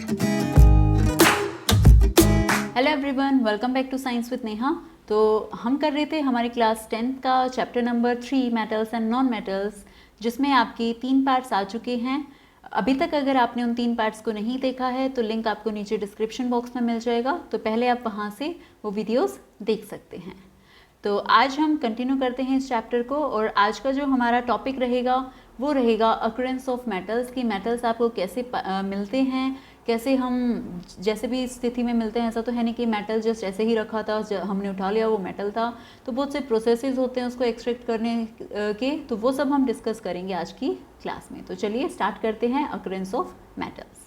Hello everyone, welcome back to science with Neha. तो हम कर रहे थे हमारी क्लास 10th का chapter number 3 metals and non metals, जिसमें आपके 3 पार्ट्स आ चुके हैं। अभी तक अगर आपने उन 3 पार्ट्स को नहीं देखा है तो लिंक आपको नीचे डिस्क्रिप्शन बॉक्स में मिल जाएगा, तो पहले आप वहाँ से वो वीडियोस देख सकते हैं। तो आज हम कंटिन्यू करते हैं इस चैप्टर को, और आज का जो हमारा टॉपिक रहेगा वो रहेगा अकरेंस ऑफ मेटल्स, कि मेटल्स आपको कैसे मिलते हैं, कैसे हम जैसे भी स्थिति में मिलते हैं। ऐसा तो है नहीं कि मेटल जस्ट ऐसे ही रखा था, हमने उठा लिया वो मेटल था। तो बहुत से प्रोसेसेस होते हैं उसको एक्सट्रैक्ट करने के, तो वो सब हम डिस्कस करेंगे आज की क्लास में। तो चलिए स्टार्ट करते हैं अकरेंस ऑफ मेटल्स।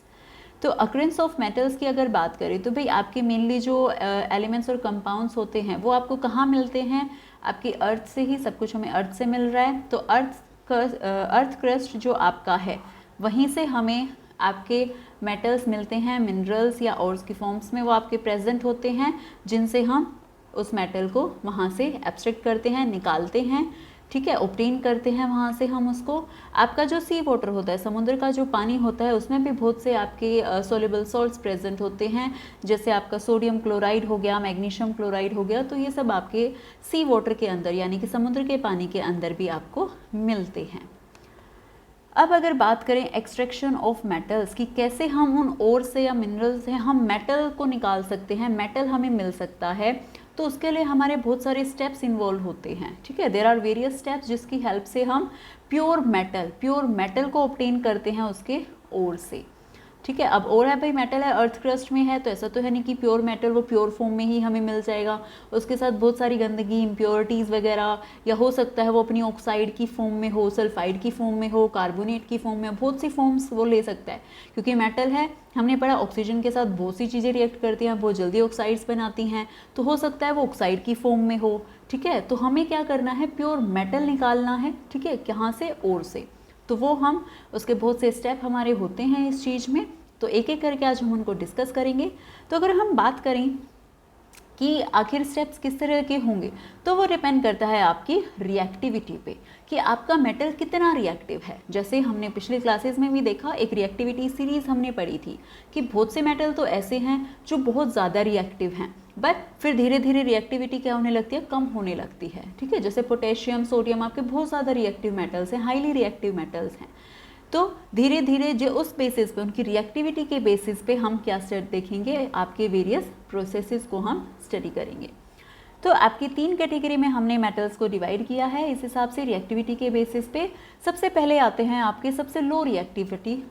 तो अकरेंस ऑफ मेटल्स की अगर बात करें तो भाई आपके मेनली जो एलिमेंट्स और कंपाउंड्स होते हैं वो आपको कहाँ मिलते हैं? आपकी अर्थ से ही, सब कुछ हमें अर्थ से मिल रहा है। तो अर्थ क्रस्ट जो आपका है वहीं से हमें आपके मेटल्स मिलते हैं, मिनरल्स या ओर्स की फॉर्म्स में वो आपके प्रेजेंट होते हैं, जिनसे हम उस मेटल को वहाँ से एब्स्ट्रैक्ट करते हैं, निकालते हैं, ठीक है, ऑब्टेन करते हैं वहाँ से हम उसको। आपका जो सी वाटर होता है, समुद्र का जो पानी होता है, उसमें भी बहुत से आपके सोल्युबल सॉल्ट्स प्रेजेंट होते हैं, जैसे आपका सोडियम क्लोराइड हो गया, मैग्नीशियम क्लोराइड हो गया। तो ये सब आपके सी वाटर के अंदर यानी कि समुद्र के पानी के अंदर भी आपको मिलते हैं। अब अगर बात करें एक्सट्रैक्शन ऑफ मेटल्स की, कैसे हम उन ओर से या मिनरल से हम मेटल को निकाल सकते हैं, मेटल हमें मिल सकता है, तो उसके लिए हमारे बहुत सारे स्टेप्स इन्वॉल्व होते हैं, ठीक है। देयर आर वेरियस स्टेप्स जिसकी हेल्प से हम प्योर मेटल को ऑब्टेन करते हैं उसके ओर से, ठीक है। अब और है भाई, मेटल है, अर्थ क्रस्ट में है, तो ऐसा तो है नहीं कि प्योर मेटल वो प्योर फॉर्म में ही हमें मिल जाएगा। उसके साथ बहुत सारी गंदगी, इम्प्योरिटीज़ वगैरह, या हो सकता है वो अपनी ऑक्साइड की फॉर्म में हो, सल्फाइड की फॉर्म में हो, कार्बोनेट की फॉर्म में, बहुत सी फॉर्म्स वो ले सकता है। क्योंकि मेटल है, हमने पढ़ा ऑक्सीजन के साथ बहुत सी चीज़ें रिएक्ट करती हैं, बहुत जल्दी ऑक्साइड्स बनाती हैं, तो हो सकता है वो ऑक्साइड की फॉर्म में हो, ठीक है। तो हमें क्या करना है, प्योर मेटल निकालना है, ठीक है, कहाँ से? ओर से। तो वो हम उसके बहुत से स्टेप हमारे होते हैं इस चीज़ में, तो एक एक करके आज हम उनको डिस्कस करेंगे। तो अगर हम बात करें कि आखिर स्टेप्स किस तरह के होंगे, तो वो डिपेंड करता है आपकी रिएक्टिविटी पे, कि आपका मेटल कितना रिएक्टिव है। जैसे हमने पिछले क्लासेस में भी देखा, एक रिएक्टिविटी सीरीज हमने पढ़ी थी कि बहुत से मेटल तो ऐसे हैं जो बहुत ज़्यादा रिएक्टिव हैं, बट फिर धीरे धीरे रिएक्टिविटी क्या होने लगती है, कम होने लगती है, ठीक है। जैसे पोटेशियम, सोडियम आपके बहुत ज़्यादा रिएक्टिव मेटल्स हैं, हाईली रिएक्टिव मेटल्स हैं। तो धीरे धीरे जो उस बेसिस पे, उनकी रिएक्टिविटी के बेसिस पे हम क्या स्टडी देखेंगे, आपके वेरियस प्रोसेसेस को हम स्टडी करेंगे। तो आपकी 3 कैटेगरी में हमने मेटल्स को डिवाइड किया है इस हिसाब से रिएक्टिविटी के बेसिस पे। सबसे पहले आते हैं आपके सबसे लो रिएक्टिविटी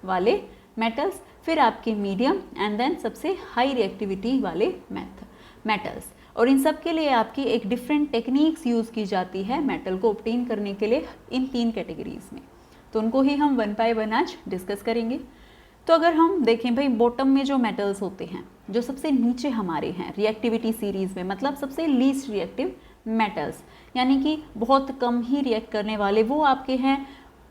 वाले मेटल्स, फिर आपके मीडियम, एंड देन सबसे हाई रिएक्टिविटी वाले मेटल्स। और इन सब के लिए आपकी एक डिफरेंट टेक्निक्स यूज़ की जाती है मेटल को ऑब्टेन करने के लिए इन 3 कैटेगरीज में। तो उनको ही हम 1 बाय 1 आज डिस्कस करेंगे। तो अगर हम देखें भाई, बॉटम में जो मेटल्स होते हैं, जो सबसे नीचे हमारे हैं रिएक्टिविटी सीरीज में, मतलब सबसे लीस्ट रिएक्टिव मेटल्स, यानी कि बहुत कम ही रिएक्ट करने वाले, वो आपके हैं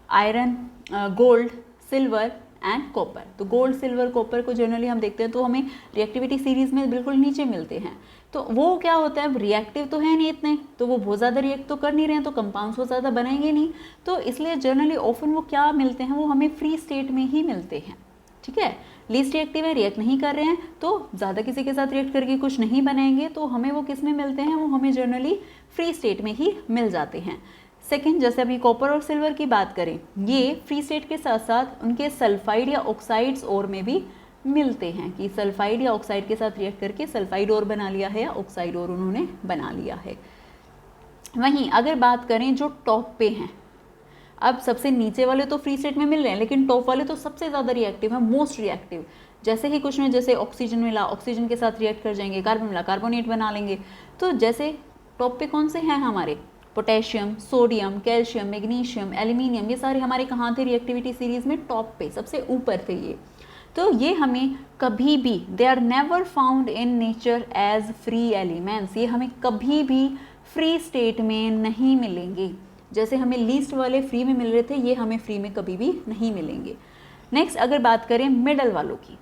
iron, gold, silver and copper. तो गोल्ड, सिल्वर, कॉपर को जनरली हम देखते हैं तो हमें रिएक्टिविटी सीरीज में बिल्कुल नीचे मिलते हैं। तो वो क्या होता है, रिएक्टिव तो है नहीं इतने, तो वो बहुत ज़्यादा रिएक्ट तो कर नहीं रहे हैं, तो कंपाउंड्स वो ज़्यादा बनाएंगे नहीं, तो इसलिए जनरली ऑफन वो क्या मिलते हैं, वो हमें फ्री स्टेट में ही मिलते हैं, ठीक है। लीस्ट रिएक्टिव है, रिएक्ट नहीं कर रहे हैं, तो ज़्यादा किसी के साथ रिएक्ट करके कुछ नहीं बनाएंगे, तो हमें वो किस में मिलते हैं, वो हमें जनरली फ्री स्टेट में ही मिल जाते हैं। सेकेंड, जैसे अभी कॉपर और सिल्वर की बात करें, ये फ्री स्टेट के साथ साथ उनके सल्फाइड या ऑक्साइड्स और में भी मिलते हैं, कि सल्फाइड या ऑक्साइड के साथ रिएक्ट करके सल्फाइड और बना लिया है या ऑक्साइड और उन्होंने बना लिया है। वहीं अगर बात करें जो टॉप पे हैं, अब सबसे नीचे वाले तो फ्री स्टेट में मिल रहे हैं, लेकिन टॉप वाले तो सबसे ज़्यादा रिएक्टिव है, मोस्ट रिएक्टिव। जैसे ही कुछ में, जैसे ऑक्सीजन मिला, ऑक्सीजन के साथ रिएक्ट कर जाएंगे, कार्बन मिला, कार्बोनेट बना लेंगे। तो जैसे टॉप पे कौन से हैं हमारे, potassium, sodium, calcium, magnesium, aluminium, ये सारे हमारे कहाँ थे रिएक्टिविटी सीरीज में, टॉप पे, सबसे ऊपर थे ये। तो ये हमें कभी भी, they are never found in nature as free elements, ये हमें कभी भी फ्री स्टेट में नहीं मिलेंगे। जैसे हमें लीस्ट वाले फ्री में मिल रहे थे, ये हमें फ्री में कभी भी नहीं मिलेंगे। नेक्स्ट अगर बात करें मिडल वालों की,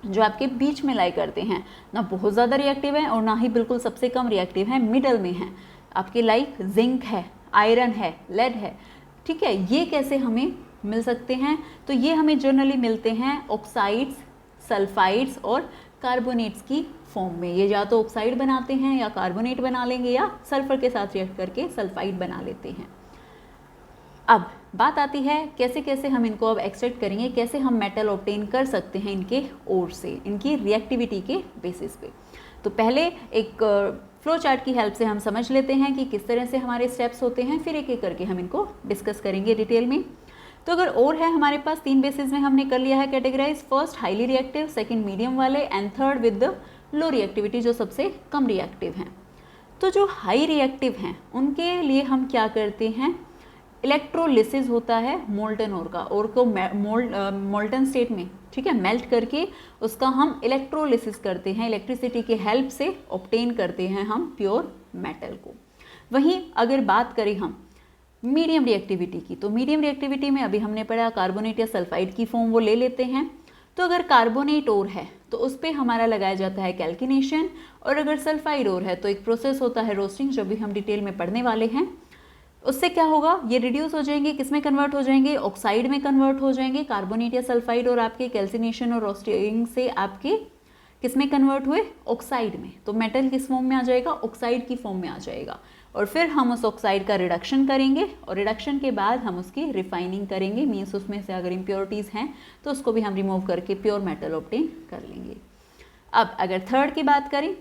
जो आपके बीच में लाई करते हैं, ना बहुत ज़्यादा रिएक्टिव है और ना ही बिल्कुल सबसे कम रिएक्टिव है, मिडल में है। आपके लाइक जिंक है, आयरन है, लेड है, ठीक है। ये कैसे हमें मिल सकते हैं। तो ये हमें जनरली मिलते हैं ऑक्साइड्स, सल्फाइड्स और कार्बोनेट्स की फॉर्म में। ये या तो ऑक्साइड बनाते हैं या कार्बोनेट बना लेंगे या सल्फर के साथ रिएक्ट करके सल्फाइड बना लेते हैं। अब बात आती है कैसे कैसे हम इनको अब एक्सट्रैक्ट करेंगे, कैसे हम मेटल ऑब्टेन कर सकते हैं इनके ओर से, इनकी रिएक्टिविटी के बेसिस पे। तो पहले एक फ्लो चार्ट की हेल्प से हम समझ लेते हैं कि किस तरह से हमारे स्टेप्स होते हैं, फिर एक एक करके हम इनको डिस्कस करेंगे डिटेल में। तो अगर और है हमारे पास 3 बेसिस में हमने कर लिया है categorise, first highly reactive, second medium वाले and third with the low reactivity जो सबसे कम रिएक्टिव हैं। तो जो हाई रिएक्टिव हैं उनके लिए हम क्या करते हैं, इलेक्ट्रोलिसिस होता है मोल्टन ओर का, और को मोल्टन स्टेट में, ठीक है, मेल्ट करके उसका हम इलेक्ट्रोलिसिस करते हैं, इलेक्ट्रिसिटी के हेल्प से ऑब्टेन करते हैं हम प्योर मेटल को। वहीं अगर बात करें हम मीडियम रिएक्टिविटी की, तो मीडियम रिएक्टिविटी में अभी हमने पढ़ा कार्बोनेट या सल्फाइड की फॉर्म वो ले लेते हैं। तो अगर कार्बोनेट ओर है तो उस पर हमारा लगाया जाता है कैल्किनेशन, और अगर सल्फाइड ओर है तो एक प्रोसेस होता है रोस्टिंग, जो भी हम डिटेल में पढ़ने वाले हैं। उससे क्या होगा, ये रिड्यूस हो जाएंगे, किस में कन्वर्ट हो जाएंगे, ऑक्साइड में कन्वर्ट हो जाएंगे। कार्बोनेट या सल्फाइड और आपके कैल्सिनेशन और रोस्टिंग से आपके किस में कन्वर्ट हुए, ऑक्साइड में। तो मेटल किस फॉर्म में आ जाएगा, ऑक्साइड की फॉर्म में आ जाएगा। और फिर हम उस ऑक्साइड का रिडक्शन करेंगे, और रिडक्शन के बाद हम उसकी रिफाइनिंग करेंगे, मीन्स उसमें से अगर इम्प्योरिटीज़ हैं तो उसको भी हम रिमूव करके प्योर मेटल ऑब्टेन कर लेंगे। अब अगर थर्ड की बात करें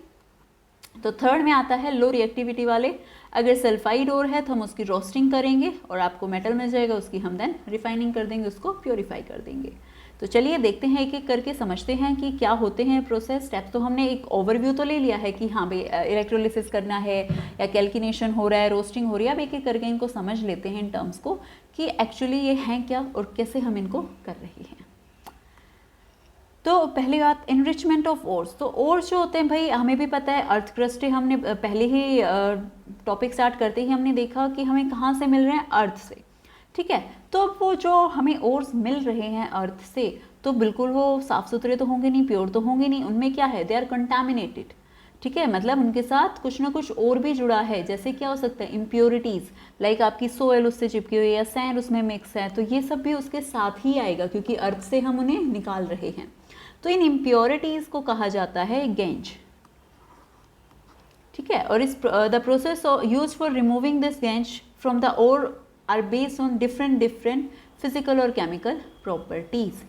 तो थर्ड में आता है लो रिएक्टिविटी वाले। अगर सल्फाइड ओर है तो हम उसकी रोस्टिंग करेंगे और आपको मेटल मिल जाएगा, उसकी हम देन रिफाइनिंग कर देंगे, उसको प्योरीफाई कर देंगे। तो चलिए देखते हैं, एक एक करके समझते हैं कि क्या होते हैं प्रोसेस स्टेप्स। तो हमने एक ओवरव्यू तो ले लिया है कि हाँ भाई इलेक्ट्रोलिसिस करना है या कैल्किनेशन हो रहा है, रोस्टिंग हो रही है। अब एक एक करके इनको समझ लेते हैं इन टर्म्स को कि एक्चुअली ये हैं क्या और कैसे हम इनको कर रहे हैं। तो पहली बात, इनरिचमेंट ऑफ ओर्स। तो ओर्स जो होते हैं भाई हमें भी पता है, अर्थ क्रस्ट हमने पहले ही टॉपिक स्टार्ट करते ही हमने देखा कि हमें कहाँ से मिल रहे हैं, अर्थ से, ठीक है। तो वो जो हमें ओर्स मिल रहे हैं अर्थ से, तो बिल्कुल वो साफ सुथरे तो होंगे नहीं, प्योर तो होंगे नहीं, उनमें क्या है, दे आर कंटामिनेटेड, ठीक है। मतलब उनके साथ कुछ ना कुछ और भी जुड़ा है। जैसे क्या हो सकता है, इम्प्योरिटीज़, लाइक आपकी सोयल उससे चिपकी हुई है या सैंड उसमें मिक्स है, तो ये सब भी उसके साथ ही आएगा क्योंकि अर्थ से हम उन्हें निकाल रहे हैं। तो इन इम्प्योरिटीज़ को कहा जाता है गेंज, ठीक है। और इस the process use for removing this gangue from the ore are based on different physical और केमिकल प्रॉपर्टीज़।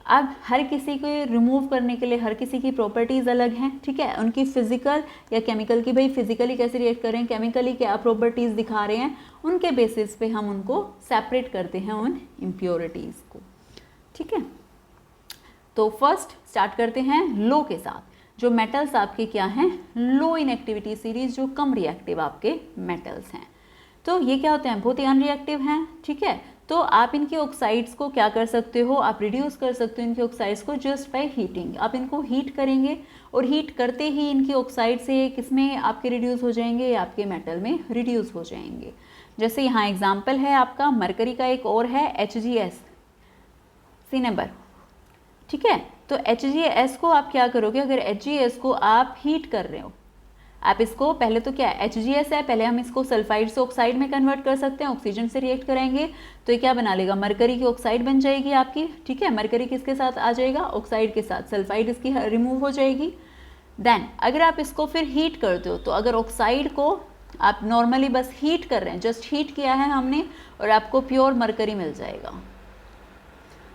अब हर किसी को रिमूव करने के लिए हर किसी की प्रॉपर्टीज़ अलग हैं, ठीक है। उनकी फिजिकल या केमिकल की, भाई फिजिकली कैसे रिएक्ट कर रहे हैं, केमिकली क्या प्रॉपर्टीज़ दिखा रहे हैं, उनके बेसिस पे हम उनको सेपरेट करते हैं उन इम्प्योरिटीज़ को, ठीक है। तो फर्स्ट स्टार्ट करते हैं लो के साथ। जो मेटल्स आपके क्या हैं, लो इन एक्टिविटी सीरीज, जो कम रिएक्टिव आपके मेटल्स हैं। तो ये क्या होते हैं, बहुत ही अनरिएक्टिव हैं, ठीक है। तो आप इनके ऑक्साइड्स को क्या कर सकते हो, आप रिड्यूस कर सकते हो इनके ऑक्साइड्स को जस्ट बाय हीटिंग। आप इनको हीट करेंगे और हीट करते ही इनकी ऑक्साइड से किसमें आपके रिड्यूस हो जाएंगे, आपके मेटल में रिड्यूस हो जाएंगे। जैसे यहाँ एग्जाम्पल है आपका मरकरी का, एक और है HGS, सिनेबर, ठीक है। तो HGS को आप क्या करोगे, अगर HGS को आप हीट कर रहे हो, आप इसको पहले तो क्या HGS है, पहले हम इसको सल्फाइड से ऑक्साइड में कन्वर्ट कर सकते हैं, ऑक्सीजन से रिएक्ट कराएंगे तो ये क्या बना लेगा, मरकरी की ऑक्साइड बन जाएगी आपकी, ठीक है। मरकरी किसके साथ आ जाएगा, ऑक्साइड के साथ, सल्फाइड इसकी रिमूव हो जाएगी। देन अगर आप इसको फिर हीट करते हो, तो अगर ऑक्साइड को आप नॉर्मली बस हीट कर रहे हैं, जस्ट हीट किया है हमने, और आपको प्योर मरकरी मिल जाएगा,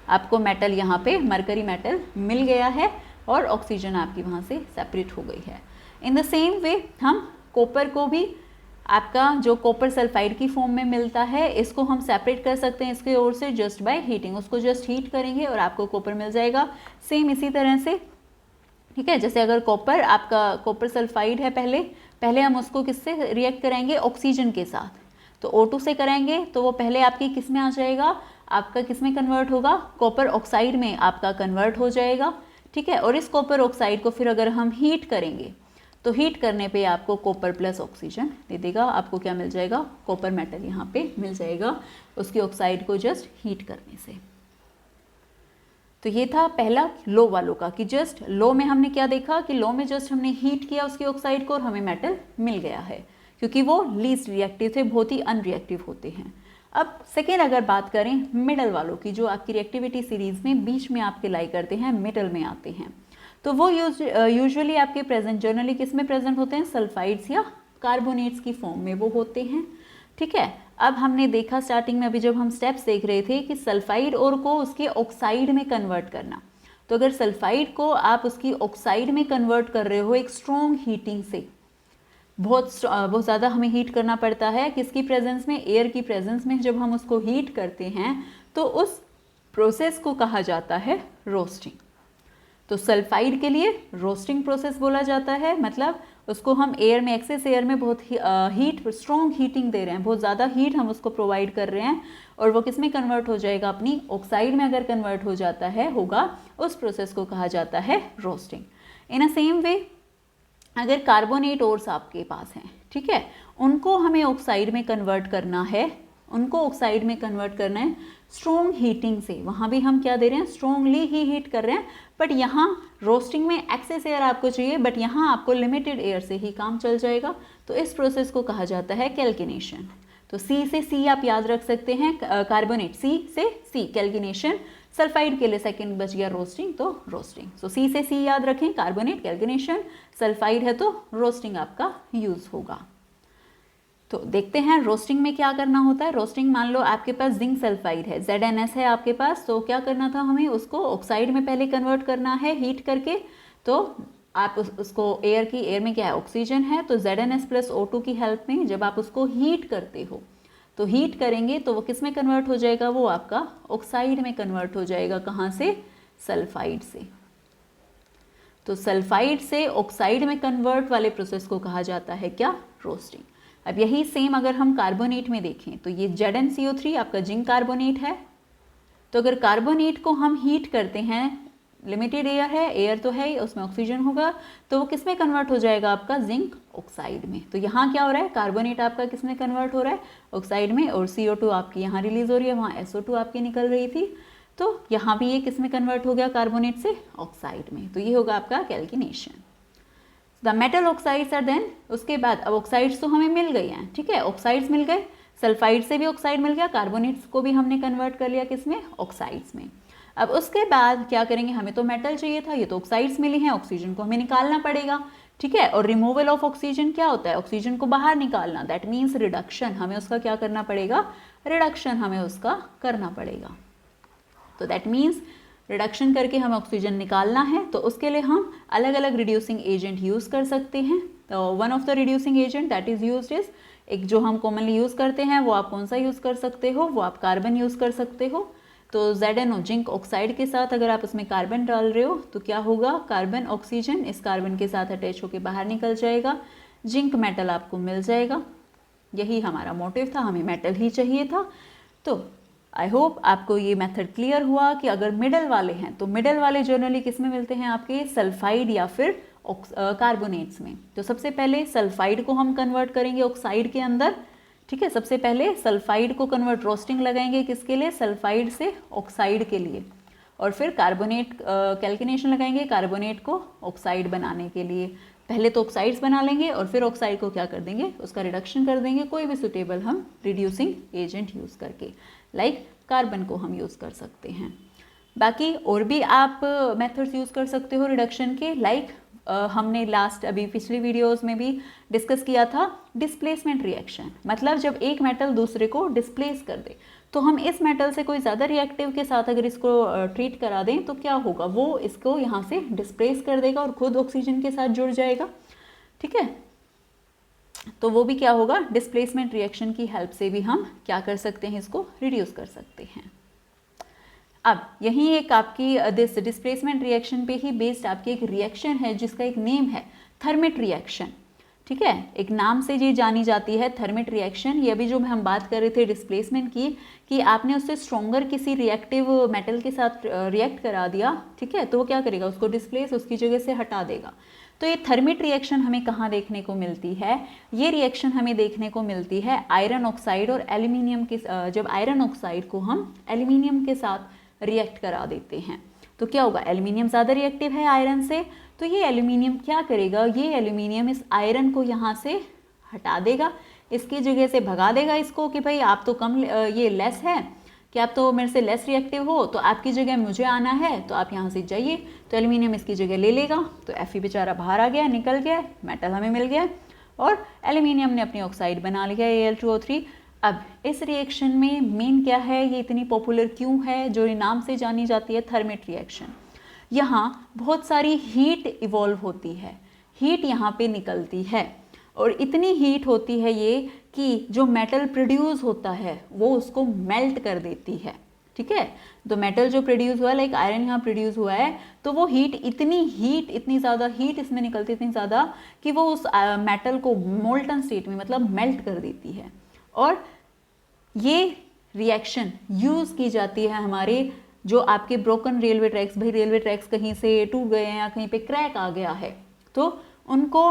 आपको मेटल यहाँ पे मरकरी मेटल मिल गया है और ऑक्सीजन आपकी वहाँ से सेपरेट हो गई है। इन द सेम वे हम कॉपर को भी, आपका जो कॉपर सल्फाइड की फॉर्म में मिलता है, इसको हम सेपरेट कर सकते हैं इसके ओर से जस्ट बाय हीटिंग। उसको जस्ट हीट करेंगे और आपको कॉपर मिल जाएगा। सेम इसी तरह से, ठीक है। जैसे अगर कॉपर, आपका कॉपर सल्फाइड है, पहले हम उसको किससे रिएक्ट कराएंगे, ऑक्सीजन के साथ। तो O2 से कराएंगे तो वो पहले आपकी किस में आ जाएगा, आपका किस में कन्वर्ट होगा, कॉपर ऑक्साइड में आपका कन्वर्ट हो जाएगा, ठीक है। और इस कॉपर ऑक्साइड को फिर अगर हम हीट करेंगे तो हीट करने पे आपको कॉपर प्लस ऑक्सीजन दे देगा, आपको क्या मिल जाएगा, कॉपर मेटल यहाँ पे मिल जाएगा उसकी ऑक्साइड को जस्ट हीट करने से। तो ये था पहला लो वालों का, कि जस्ट लो में हमने क्या देखा कि लो में जस्ट हमने हीट किया उसकी ऑक्साइड को और हमें मेटल मिल गया है, क्योंकि वो लीस्ट रिएक्टिव थे, बहुत ही अनरिएक्टिव होते हैं। अब सेकेंड अगर बात करें मिडल वालों की, जो आपकी रिएक्टिविटी सीरीज में बीच में आपके लाई करते हैं, मिडल में आते हैं, तो वो यूजुअली आपके प्रेजेंट जनरली किस में प्रेजेंट होते हैं, सल्फाइड्स या कार्बोनेट्स की फॉर्म में वो होते हैं। ठीक है, अब हमने देखा स्टार्टिंग में अभी जब हम स्टेप्स देख रहे थे कि सल्फाइड और को उसके ऑक्साइड में कन्वर्ट करना, तो अगर सल्फाइड को आप उसकी ऑक्साइड में कन्वर्ट कर रहे हो एक स्ट्रॉन्ग हीटिंग से, बहुत ज़्यादा हमें हीट करना पड़ता है, किसकी प्रेजेंस में, एयर की प्रेजेंस में जब हम उसको हीट करते हैं तो उस प्रोसेस को कहा जाता है रोस्टिंग। तो सल्फाइड के लिए रोस्टिंग प्रोसेस बोला जाता है, मतलब उसको हम एयर में, एक्सेस एयर में बहुत हीट, स्ट्रॉन्ग हीटिंग दे रहे हैं, बहुत ज़्यादा हीट हम उसको प्रोवाइड कर रहे हैं, और वो किस में कन्वर्ट हो जाएगा, अपनी ऑक्साइड में अगर कन्वर्ट हो जाता है होगा, उस प्रोसेस को कहा जाता है रोस्टिंग। इन अ सेम वे अगर कार्बोनेट ओर्स आपके पास हैं, ठीक है, उनको हमें ऑक्साइड में कन्वर्ट करना है, उनको ऑक्साइड में कन्वर्ट करना है स्ट्रॉन्ग हीटिंग से, वहाँ भी हम क्या दे रहे हैं, स्ट्रॉन्गली ही हीट कर रहे हैं, बट यहाँ रोस्टिंग में एक्सेस एयर आपको चाहिए, बट यहाँ आपको लिमिटेड एयर से ही काम चल जाएगा, तो इस प्रोसेस को कहा जाता है कैल्किनेशन। तो सी से सी आप याद रख सकते हैं, कार्बोनेट सी से सी कैल्किनेशन, सल्फाइड के लिए सेकंड बच गया रोस्टिंग, तो रोस्टिंग। सो सी से सी याद रखें, कार्बोनेट कैल्किनेशन, सल्फाइड है तो रोस्टिंग आपका यूज होगा। तो देखते हैं रोस्टिंग में क्या करना होता है। रोस्टिंग, मान लो आपके पास जिंक सल्फाइड है, ZnS है आपके पास, तो क्या करना था, हमें उसको ऑक्साइड में पहले कन्वर्ट करना है हीट करके। तो आप उसको एयर में क्या है, ऑक्सीजन है, तो ZnS प्लस O2 की हेल्प में जब आप उसको हीट करते हो, तो हीट करेंगे तो वो किस में कन्वर्ट हो जाएगा, वो आपका ऑक्साइड में कन्वर्ट हो जाएगा। कहाँ से, सल्फाइड से। तो सल्फाइड से ऑक्साइड में कन्वर्ट वाले प्रोसेस को कहा जाता है क्या, रोस्टिंग। अब यही सेम अगर हम कार्बोनेट में देखें, तो ये ZnCO3 आपका जिंक कार्बोनेट है, तो अगर कार्बोनेट को हम हीट करते हैं, लिमिटेड एयर है, एयर तो है ही, उसमें ऑक्सीजन होगा, तो वो किस में कन्वर्ट हो जाएगा, आपका जिंक ऑक्साइड में। तो यहाँ क्या हो रहा है, कार्बोनेट आपका किस में कन्वर्ट हो रहा है, ऑक्साइड में, और CO2 आपकी यहाँ रिलीज हो रही है, वहाँ SO2 आपकी निकल रही थी, तो यहाँ भी ये किस में कन्वर्ट हो गया, कार्बोनेट से ऑक्साइड में। तो ये होगा आपका calcination. The metal oxides are then, उसके बाद अब ऑक्साइड्स तो हमें मिल गई हैं, ठीक है, ऑक्साइड्स मिल गए, सल्फाइड से भी ऑक्साइड मिल गया, कार्बोनेट्स को भी हमने कन्वर्ट कर लिया किस में, ऑक्साइड्स में। अब उसके बाद क्या करेंगे, हमें तो मेटल चाहिए था, ये तो ऑक्साइड्स मिली हैं, ऑक्सीजन को हमें निकालना पड़ेगा, ठीक है, और रिमूवल ऑफ ऑक्सीजन क्या होता है, ऑक्सीजन को बाहर निकालना, दैट मीन्स रिडक्शन, हमें उसका क्या करना पड़ेगा, रिडक्शन हमें उसका करना पड़ेगा। तो दैट मीन्स रिडक्शन करके हमें ऑक्सीजन निकालना है, तो उसके लिए हम अलग अलग रिड्यूसिंग एजेंट यूज़ कर सकते हैं। तो one of the reducing agent that is used is, एक जो हम कॉमनली यूज़ करते हैं, वो आप कौन सा यूज़ कर सकते हो, वो आप कार्बन यूज़ कर सकते हो। तो ZnO जिंक ऑक्साइड के साथ अगर आप उसमें कार्बन डाल रहे हो तो क्या होगा, कार्बन ऑक्सीजन इस कार्बन के साथ अटैच होकर बाहर निकल जाएगा, जिंक मेटल आपको मिल जाएगा। यही हमारा मोटिव था, हमें मेटल ही चाहिए था। तो आई होप आपको ये मेथड क्लियर हुआ कि अगर मिडल वाले हैं तो मिडल वाले जनरली किस में मिलते हैं, आपके सल्फाइड या फिर कार्बोनेट्स में। तो सबसे पहले सल्फाइड को हम कन्वर्ट करेंगे ऑक्साइड के अंदर, ठीक है, सबसे पहले सल्फाइड को कन्वर्ट, रोस्टिंग लगाएंगे किसके लिए, सल्फाइड से ऑक्साइड के लिए, और फिर कार्बोनेट कैल्किनेशन लगाएंगे कार्बोनेट को ऑक्साइड बनाने के लिए। पहले तो ऑक्साइड्स बना लेंगे और फिर ऑक्साइड को क्या कर देंगे, उसका रिडक्शन कर देंगे, कोई भी सुटेबल हम रिड्यूसिंग एजेंट यूज़ करके, लाइक कार्बन को हम यूज़ कर सकते हैं। बाकी और भी आप मेथड्स यूज़ कर सकते हो रिडक्शन के, लाइक हमने लास्ट अभी पिछली वीडियोस में भी डिस्कस किया था डिस्प्लेसमेंट रिएक्शन, मतलब जब एक मेटल दूसरे को डिस्प्लेस कर दे, तो हम इस मेटल से कोई ज़्यादा रिएक्टिव के साथ अगर इसको ट्रीट करा दें तो क्या होगा, वो इसको यहाँ से डिस्प्लेस कर देगा और खुद ऑक्सीजन के साथ जुड़ जाएगा, ठीक है। तो वो भी क्या होगा, डिस्प्लेसमेंट रिएक्शन की हेल्प से भी हम क्या कर सकते हैं, इसको रिड्यूस कर सकते हैं। अब यही एक आपकी दिस डिस्प्लेसमेंट रिएक्शन पे ही बेस्ड आपकी एक रिएक्शन है जिसका एक नेम है थर्मिट रिएक्शन, ठीक है, एक नाम से ये जानी जाती है थर्मिट रिएक्शन। ये अभी जो हम बात कर रहे थे डिस्प्लेसमेंट की, कि आपने उससे स्ट्रॉन्गर किसी रिएक्टिव मेटल के साथ रिएक्ट करा दिया, ठीक है, तो वो क्या करेगा, उसको डिस्प्लेस उसकी जगह से हटा देगा। तो ये थर्मिट रिएक्शन हमें कहाँ देखने को मिलती है, ये रिएक्शन हमें देखने को मिलती है आयरन ऑक्साइड और एल्यूमिनियम के, जब आयरन ऑक्साइड को हम एल्यूमिनियम के साथ रिएक्ट करा देते हैं तो क्या होगा, एल्यूमिनियम ज़्यादा रिएक्टिव है आयरन से, तो ये एल्यूमिनियम क्या करेगा, ये एल्यूमिनियम इस आयरन को यहाँ से हटा देगा, इसकी जगह से भगा देगा इसको कि भाई आप तो कम ये लेस है कि आप तो मेरे से लेस रिएक्टिव हो, तो आपकी जगह मुझे आना है, तो आप यहाँ से जाइए। तो एल्यूमिनियम इसकी जगह ले लेगा, तो Fe बेचारा बाहर आ गया, निकल गया, मेटल हमें मिल गया और एल्यूमिनियम ने अपनी ऑक्साइड बना लिया Al2O3। अब इस रिएक्शन में मेन क्या है, ये इतनी पॉपुलर क्यों है, जो ये नाम से जानी जाती है थर्मेट रिएक्शन। यहाँ बहुत सारी हीट इवॉल्व होती है, हीट यहाँ पे निकलती है और इतनी हीट होती है ये कि जो मेटल प्रोड्यूस होता है वो उसको मेल्ट कर देती है। ठीक है, तो मेटल जो प्रोड्यूस हुआ, लाइक आयरन यहाँ प्रोड्यूस हुआ है, तो वो इतनी ज़्यादा हीट इसमें निकलती है, इतनी ज़्यादा कि वो उस मेटल को मोल्टन स्टेट में मतलब मेल्ट कर देती है। और ये रिएक्शन यूज़ की जाती है हमारे जो आपके ब्रोकन रेलवे ट्रैक्स, भाई रेलवे ट्रैक्स कहीं से टूट गए हैं या कहीं पे क्रैक आ गया है, तो उनको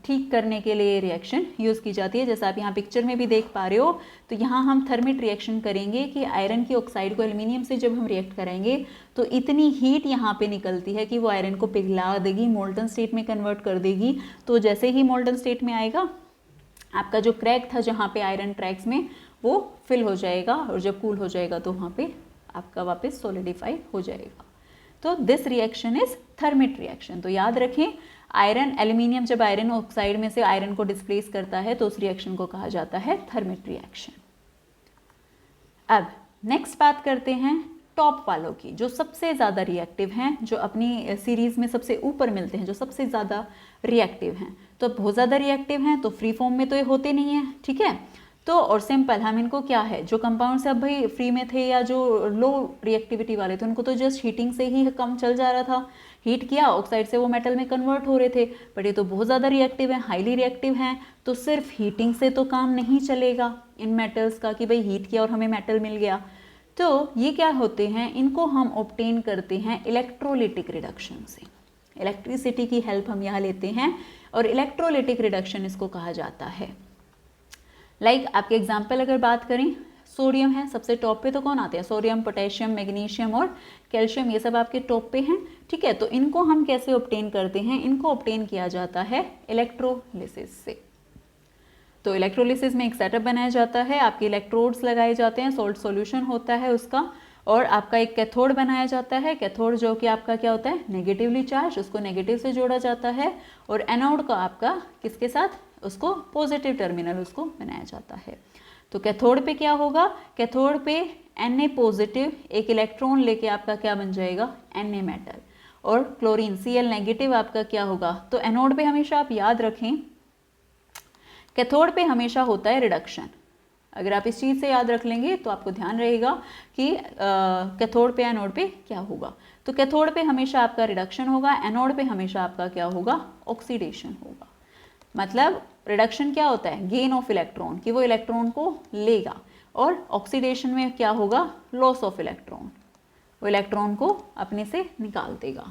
ठीक करने के लिए रिएक्शन यूज़ की जाती है। जैसा आप यहाँ पिक्चर में भी देख पा रहे हो, तो यहाँ हम थर्मेट रिएक्शन करेंगे कि आयरन की ऑक्साइड को एल्यूमिनियम से जब हम रिएक्ट करेंगे तो इतनी हीट यहाँ पे निकलती है कि वो आयरन को पिघला देगी, मोल्टन स्टेट में कन्वर्ट कर देगी। तो जैसे ही मोल्टन स्टेट में आएगा, आपका जो क्रैक था जहाँ पे आयरन ट्रैक्स में, वो फिल हो जाएगा और जब कूल हो जाएगा तो वहाँ पे आपका वापस सॉलिडिफाई हो जाएगा। तो this reaction is thermite reaction. तो याद रखें, आयरन एल्यूमिनियम जब आयरन ऑक्साइड में से आयरन को डिस्प्लेस करता है तो उस रिएक्शन को कहा जाता है थर्मेट रिएक्शन। अब नेक्स्ट बात करते हैं टॉप वालों की, जो सबसे ज़्यादा रिएक्टिव हैं, जो अपनी सीरीज़ में सबसे ऊपर मिलते हैं, जो सबसे ज़्यादा रिएक्टिव हैं। तो बहुत ज़्यादा रिएक्टिव हैं तो फ्री फॉर्म में तो ये होते नहीं हैं, ठीक है। तो और सिंपल हम इनको क्या है, जो कंपाउंड से अब भाई फ्री में थे या जो लो रिएक्टिविटी वाले थे, उनको तो जस्ट हीटिंग से ही काम चल जा रहा था, हीट किया ऑक्साइड से वो मेटल में कन्वर्ट हो रहे थे। बट ये तो बहुत ज़्यादा रिएक्टिव है, हाईली रिएक्टिव हैं, तो सिर्फ हीटिंग से तो काम नहीं चलेगा इन मेटल्स का कि भाई हीट किया और हमें मेटल मिल गया। तो ये क्या होते हैं, इनको हम ऑब्टेन करते हैं इलेक्ट्रोलिटिक रिडक्शन से। इलेक्ट्रिसिटी की हेल्प हम यहाँ लेते हैं और इलेक्ट्रोलिटिक रिडक्शन इसको कहा जाता है। लाइक आपके एग्जाम्पल अगर बात करें, सोडियम है सबसे टॉप पे, तो कौन आते हैं, सोडियम, पोटेशियम, मैग्नीशियम और कैल्शियम, ये सब आपके टॉप पे हैं, ठीक है। तो इनको हम कैसे ऑब्टेन करते हैं, इनको ऑब्टेन किया जाता है इलेक्ट्रोलिसिस से। तो इलेक्ट्रोलिसिस में एक सेटअप बनाया जाता है, आपके इलेक्ट्रोड्स लगाए जाते हैं, सॉल्ट सॉल्यूशन होता है उसका, और आपका एक कैथोड बनाया जाता है। कैथोड जो कि आपका क्या होता है, नेगेटिवली चार्ज, उसको नेगेटिव से जोड़ा जाता है, और एनोड का आपका किसके साथ, उसको पॉजिटिव टर्मिनल उसको बनाया जाता है। तो कैथोड पे क्या होगा, कैथोड पे Na पॉजिटिव एक इलेक्ट्रॉन लेके आपका क्या बन जाएगा, Na मेटल, और क्लोरीन Cl नेगेटिव आपका क्या होगा। तो एनोड पे हमेशा आप याद रखें, कैथोड पे हमेशा होता है रिडक्शन। अगर आप इस चीज़ से याद रख लेंगे तो आपको ध्यान रहेगा कि कैथोड पे एनोड पे क्या होगा। तो कैथोड पे हमेशा आपका रिडक्शन होगा, एनोड पे हमेशा आपका क्या होगा, ऑक्सीडेशन होगा। मतलब रिडक्शन क्या होता है, गेन ऑफ इलेक्ट्रॉन, कि वो इलेक्ट्रॉन को लेगा, और ऑक्सीडेशन में क्या होगा, लॉस ऑफ इलेक्ट्रॉन, वो इलेक्ट्रॉन को अपने से निकाल देगा।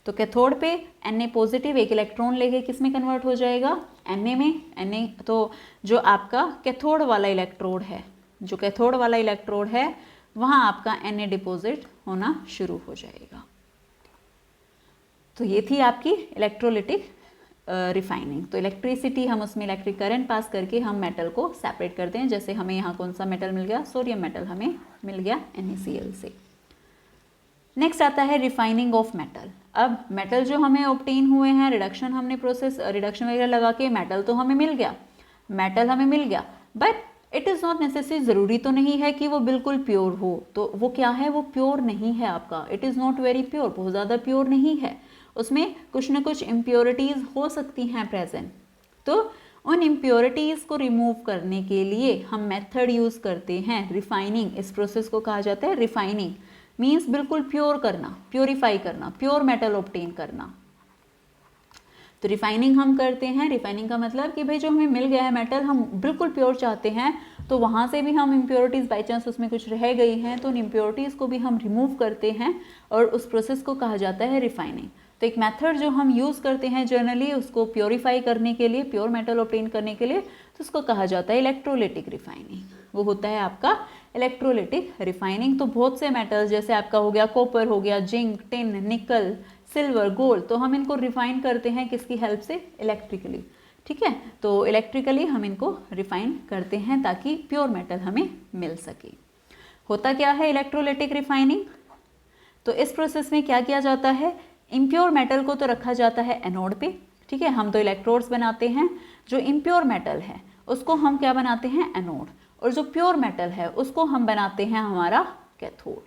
तो कैथोड पे Na पॉजिटिव एक इलेक्ट्रॉन लेके किस में कन्वर्ट हो जाएगा, Na में। Na तो जो आपका कैथोड वाला इलेक्ट्रोड है, जो कैथोड वाला इलेक्ट्रोड है वहाँ आपका Na डिपॉजिट होना शुरू हो जाएगा। तो ये थी आपकी इलेक्ट्रोलिटिक रिफाइनिंग। तो इलेक्ट्रिसिटी हम उसमें इलेक्ट्रिक करंट पास करके हम मेटल को सेपरेट करते हैं। जैसे हमें यहाँ कौन सा मेटल मिल गया, सोडियम मेटल हमें मिल गया NaCl से। नेक्स्ट आता है रिफाइनिंग ऑफ मेटल। अब मेटल जो हमें ऑब्टेन हुए हैं, रिडक्शन हमने प्रोसेस रिडक्शन वगैरह लगा के मेटल तो हमें मिल गया, मेटल हमें मिल गया, but it is not necessary, ज़रूरी तो नहीं है कि वो बिल्कुल प्योर हो। तो वो क्या है, वो प्योर नहीं है आपका, it is not very pure, बहुत ज़्यादा प्योर नहीं है, उसमें कुछ ना कुछ इम्प्योरिटीज़ हो सकती हैं प्रेजेंट। तो उन इम्प्योरिटीज़ को रिमूव करने के लिए हम मेथड यूज़ करते हैं रिफाइनिंग। इस प्रोसेस को कहा जाता है रिफाइनिंग, मीन्स बिल्कुल प्योर करना, प्योरीफाई करना, प्योर मेटल ऑब्टेन करना। तो रिफाइनिंग हम करते हैं। रिफाइनिंग का मतलब कि भाई जो हमें मिल गया है मेटल, हम बिल्कुल प्योर चाहते हैं, तो वहाँ से भी हम इम्प्योरिटीज़ बाई चांस उसमें कुछ रह गई हैं तो उन इम्प्योरिटीज़ को भी हम रिमूव करते हैं, और उस प्रोसेस को कहा जाता है रिफाइनिंग। तो एक मेथड जो हम यूज़ करते हैं जनरली उसको प्योरीफाई करने के लिए, प्योर मेटल ऑब्टेन करने के लिए, तो उसको कहा जाता है इलेक्ट्रोलिटिक रिफाइनिंग। वो होता है आपका इलेक्ट्रोलिटिक रिफाइनिंग। तो बहुत से मेटल्स जैसे आपका हो गया कॉपर, हो गया जिंक, टिन, निकल, सिल्वर, गोल्ड, तो हम इनको रिफाइन करते हैं किसकी हेल्प से, इलेक्ट्रिकली। ठीक है। तो इलेक्ट्रिकली हम इनको रिफाइन करते हैं ताकि प्योर मेटल हमें मिल सके। होता क्या है इलेक्ट्रोलाइटिक रिफाइनिंग? तो इस प्रोसेस में क्या किया जाता है, इम्प्योर मेटल को तो रखा जाता है एनोड पे, ठीक है। हम तो इलेक्ट्रोड्स बनाते हैं, जो इम्प्योर मेटल है उसको हम क्या बनाते हैं, एनोड, और जो प्योर मेटल है उसको हम बनाते हैं हमारा कैथोड,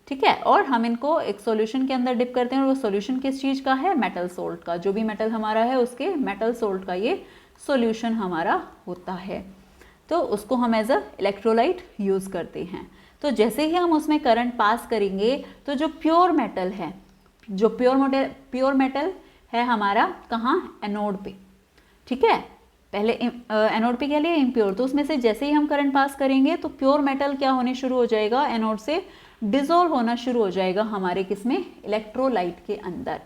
ठीक है। और हम इनको एक सॉल्यूशन के अंदर डिप करते हैं, और वो सॉल्यूशन किस चीज़ का है, मेटल सोल्ट का। जो भी मेटल हमारा है उसके मेटल सोल्ट का ये सॉल्यूशन हमारा होता है। तो उसको हम एज अ इलेक्ट्रोलाइट यूज़ करते हैं। तो जैसे ही हम उसमें करंट पास करेंगे तो जो प्योर मेटल है, जो प्योर मेटल है हमारा कहाँ, एनोड पे, ठीक है। पहले एनोड पे क्या लिया, इम्प्योर, तो उसमें से जैसे ही हम करंट पास करेंगे तो प्योर मेटल क्या होने शुरू हो जाएगा, एनोड से डिसॉल्व होना शुरू हो जाएगा हमारे किसमें, इलेक्ट्रोलाइट के अंदर,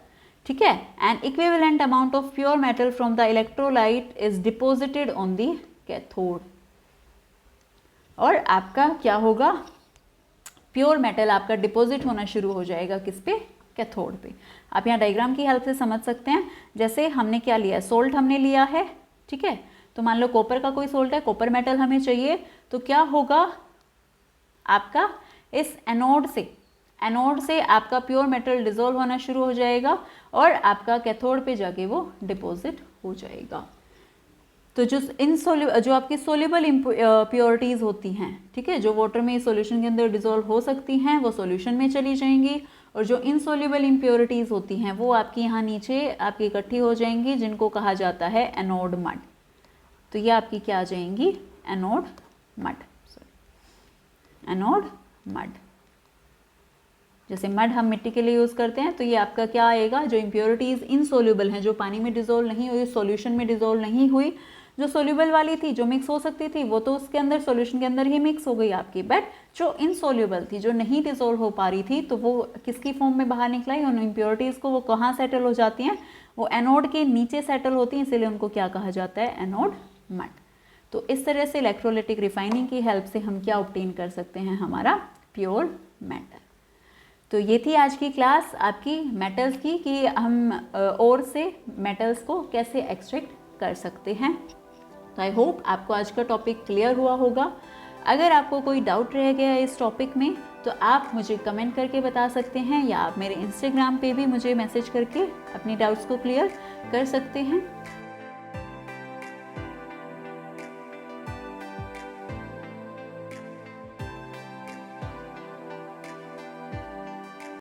ठीक है। N equivalent amount of pure metal from the electrolyte is deposited on the cathode. और आपका क्या होगा, प्योर मेटल आपका डिपॉजिट होना शुरू हो जाएगा किस पे, कैथोड पे। आप यहाँ डायग्राम की हेल्प से समझ सकते हैं। जैसे हमने क्या लिया, सोल्ट हमने लिया है, ठीक है। तो मान लो कॉपर का कोई सोल्ट है, कॉपर मेटल हमें चाहिए, तो क्या होगा आपका, इस एनोड से आपका प्योर मेटल डिसॉल्व होना शुरू हो जाएगा और आपका कैथोड पे जाके वो डिपॉजिट हो जाएगा। तो जो आपकी सोल्यूबल प्योरिटीज़ होती हैं, ठीक है, जो वाटर में सॉल्यूशन के अंदर डिसॉल्व हो सकती हैं, वो सॉल्यूशन में चली जाएंगी, और जो इनसोल्यूबल इम्प्योरिटीज़ होती हैं वो आपकी यहाँ नीचे आपकी इकट्ठी हो जाएंगी, जिनको कहा जाता है एनोड मड। तो ये आपकी क्या आ जाएंगी, एनोड मड। एनोड मड, जैसे मड हम मिट्टी के लिए यूज़ करते हैं, तो ये आपका क्या आएगा, जो इम्प्योरिटीज़ इनसोल्यूबल हैं, जो पानी में डिसॉल्व नहीं हुई, सॉल्यूशन में डिसॉल्व नहीं हुई, जो सोल्यूबल वाली थी, जो मिक्स हो सकती थी, वो तो उसके अंदर सॉल्यूशन के अंदर ही मिक्स हो गई आपकी। बट जो इनसोल्यूबल थी, जो नहीं डिसॉल्व हो पा रही थी, तो वो किसकी फॉर्म में बाहर निकला है, उन इम्प्योरिटीज़ को, वो कहाँ सेटल हो जाती हैं, वो एनोड के नीचे सेटल होती हैं, इसीलिए उनको क्या कहा जाता है, एनोड मड। तो इस तरह से इलेक्ट्रोलाइटिक रिफाइनिंग की हेल्प से हम क्या ऑब्टेन कर सकते हैं, हमारा प्योर मेटल। तो ये थी आज की क्लास आपकी मेटल्स की, कि हम और से मेटल्स को कैसे एक्सट्रैक्ट कर सकते हैं। तो आई होप आपको आज का टॉपिक क्लियर हुआ होगा। अगर आपको कोई डाउट रह गया है इस टॉपिक में, तो आप मुझे कमेंट करके बता सकते हैं, या आप मेरे इंस्टाग्राम पे भी मुझे मैसेज करके अपनी डाउट्स को क्लियर कर सकते हैं।